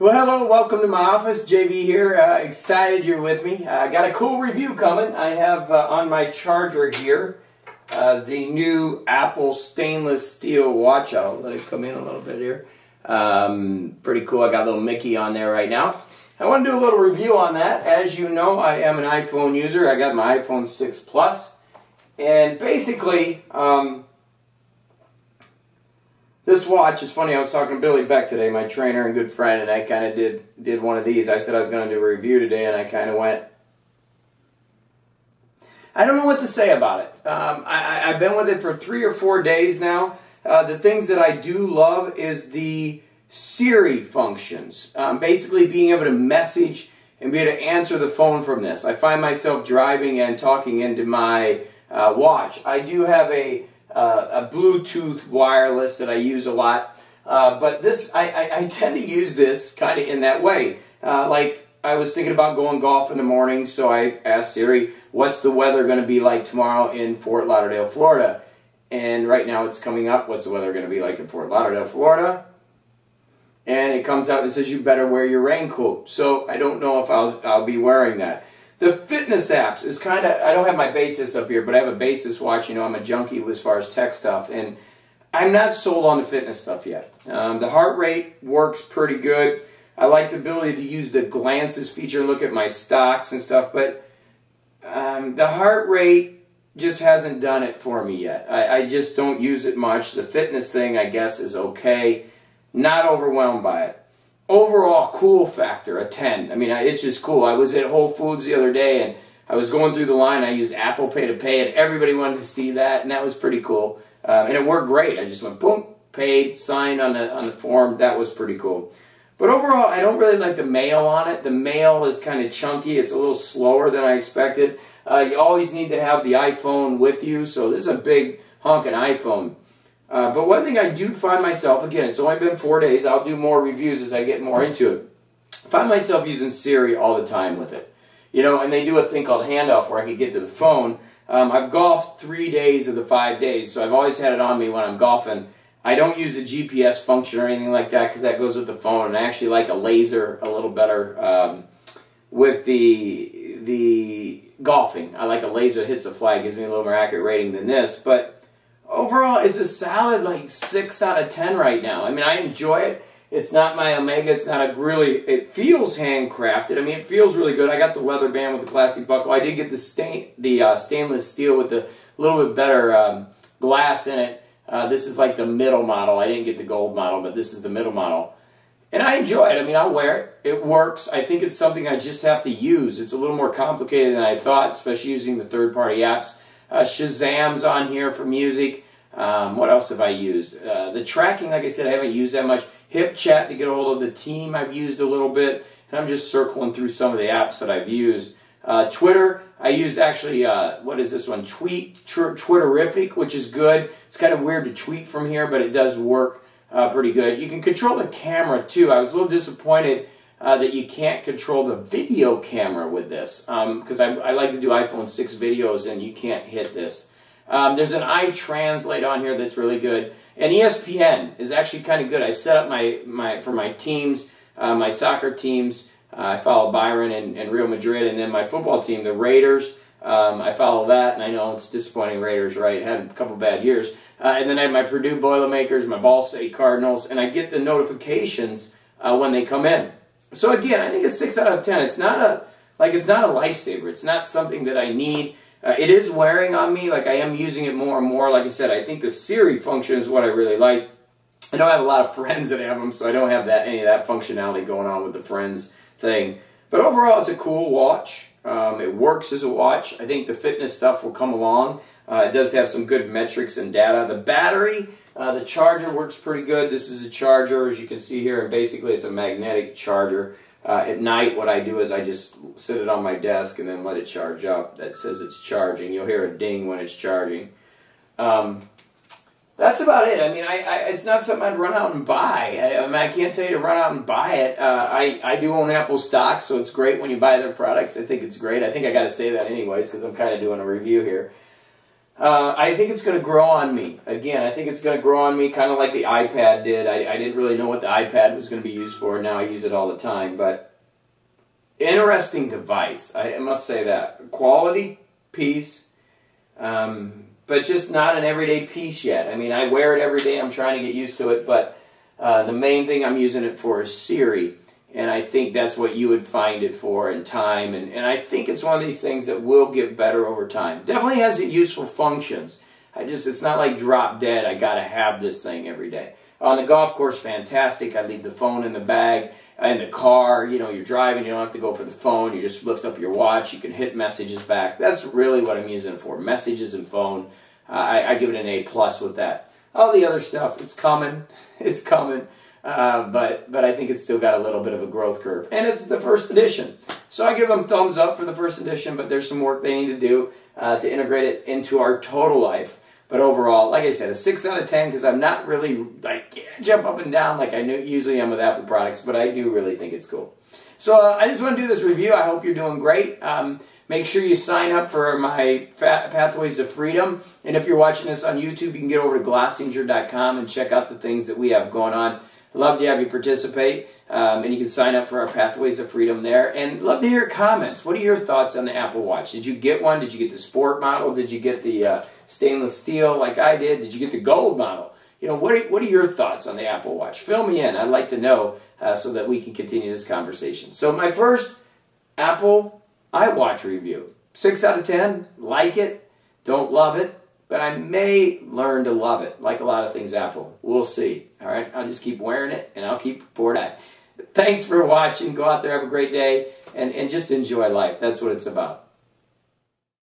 Well, hello, welcome to my office. JV here. Excited you're with me. I got a cool review coming. I have on my charger here the new Apple stainless steel watch. I'll let it come in a little bit here. Pretty cool. I got a little Mickey on there right now. I want to do a little review on that. As you know, I am an iPhone user. I got my iPhone 6 Plus. And basically, this watch is funny. I was talking to Billy Beck today, my trainer and good friend, and I kind of did one of these. I said I was going to do a review today, and I kind of went, I don't know what to say about it. I've been with it for 3 or 4 days now. The things that I do love is the Siri functions. Basically being able to message and be able to answer the phone from this. I find myself driving and talking into my watch. I do have a Bluetooth wireless that I use a lot, but this I tend to use this kind of in that way. Like I was thinking about going golf in the morning, so I asked Siri, what's the weather going to be like tomorrow in Fort Lauderdale, Florida? And right now it's coming up, what's the weather going to be like in Fort Lauderdale, Florida? And it comes out and says you better wear your raincoat. So I don't know if I'll be wearing that. The fitness apps is kind of, I don't have my Basis up here, but I have a Basis watch. You know, I'm a junkie as far as tech stuff, and I'm not sold on the fitness stuff yet. The heart rate works pretty good. I like the ability to use the glances feature and look at my stocks and stuff, but the heart rate just hasn't done it for me yet. I just don't use it much. The fitness thing, I guess, is okay. Not overwhelmed by it. Overall, cool factor, a 10. I mean, it's just cool. I was at Whole Foods the other day, and I was going through the line. I used Apple Pay to pay, and everybody wanted to see that, and that was pretty cool. And it worked great. I just went, boom, paid, signed on the form. That was pretty cool. But overall, I don't really like the mail on it. The mail is kind of chunky. It's a little slower than I expected. You always need to have the iPhone with you, so this is a big honking iPhone. But one thing I do find myself, again, it's only been 4 days, I'll do more reviews as I get more into it. I find myself using Siri all the time with it. You know, and they do a thing called handoff where I can get to the phone. I've golfed 3 days of the 5 days, so I've always had it on me when I'm golfing. I don't use a GPS function or anything like that because that goes with the phone, and I actually like a laser a little better with the golfing. I like a laser that hits the flag, gives me a little more accurate rating than this, but overall, it's a solid like 6 out of 10 right now. I mean, I enjoy it. It's not my Omega. It's not a really, it feels handcrafted. I mean, it feels really good. I got the leather band with the classic buckle. I did get the stainless steel with the little bit better glass in it. This is like the middle model. I didn't get the gold model, but this is the middle model. And I enjoy it. I mean, I'll wear it. It works. I think it's something I just have to use. It's a little more complicated than I thought, especially using the third-party apps. Shazam's on here for music. What else have I used? The tracking, like I said, I haven't used that much. HipChat to get a hold of the team I've used a little bit. And I'm just circling through some of the apps that I've used. Twitter, I use actually, what is this one? Twitterific, which is good. It's kind of weird to tweet from here, but it does work pretty good. You can control the camera too. I was a little disappointed that you can't control the video camera with this because I like to do iPhone 6 videos and you can't hit this. There's an iTranslate on here that's really good. And Espn is actually kind of good. I set up for my teams, my soccer teams. I follow Byron and Real Madrid, and then my football team, the Raiders. I follow that, and I know it's disappointing Raiders, right? Had a couple bad years. And then I have my Purdue Boilermakers, my Ball State Cardinals, and I get the notifications when they come in. So again, I think it's 6 out of 10. It's not a lifesaver. It's not something that I need. It is wearing on me. Like I am using it more and more. Like I said, I think the Siri function is what I really like. I don't have a lot of friends that have them, so I don't have any of that functionality going on with the friends thing. But overall, it's a cool watch. It works as a watch. I think the fitness stuff will come along. It does have some good metrics and data. The battery, the charger works pretty good. This is a charger, as you can see here, and basically it's a magnetic charger. At night, what I do is I just sit it on my desk and then let it charge up. That says it's charging. You'll hear a ding when it's charging. That's about it. I mean, it's not something I'd run out and buy. I mean, I can't tell you to run out and buy it. I do own Apple stock, so it's great when you buy their products. I think it's great. I think I got to say that anyways because I'm kind of doing a review here. I think it's going to grow on me. Again, I think it's going to grow on me kind of like the iPad did. I didn't really know what the iPad was going to be used for. Now I use it all the time. But interesting device. I must say that. Quality piece, but just not an everyday piece yet. I mean, I wear it every day. I'm trying to get used to it. But the main thing I'm using it for is Siri. And I think that's what you would find it for in time. And I think it's one of these things that will get better over time. Definitely has useful functions. It's not like drop dead, I got to have this thing every day. On the golf course, fantastic. I leave the phone in the bag. In the car, you know, you're driving, you don't have to go for the phone. You just lift up your watch. You can hit messages back. That's really what I'm using it for, messages and phone. I give it an A+ with that. All the other stuff, it's coming. It's coming. But I think it's still got a little bit of a growth curve. And it's the first edition. So I give them thumbs up for the first edition, but there's some work they need to do to integrate it into our total life. But overall, like I said, a 6 out of 10 because I'm not really like jump up and down like I usually am with Apple products, but I do really think it's cool. So I just want to do this review. I hope you're doing great. Make sure you sign up for my Pathways to Freedom. And if you're watching this on YouTube, you can get over to Glossinger.com and check out the things that we have going on. Love to have you participate, and you can sign up for our Pathways of Freedom there. And love to hear your comments. What are your thoughts on the Apple Watch? Did you get one? Did you get the Sport model? Did you get the stainless steel like I did? Did you get the Gold model? You know, what are your thoughts on the Apple Watch? Fill me in. I'd like to know so that we can continue this conversation. So my first Apple iWatch review. 6 out of 10. Like it. Don't love it. But I may learn to love it, like a lot of things Apple. We'll see. All right, I'll just keep wearing it, and I'll keep reporting back. Thanks for watching. Go out there, have a great day, and just enjoy life. That's what it's about.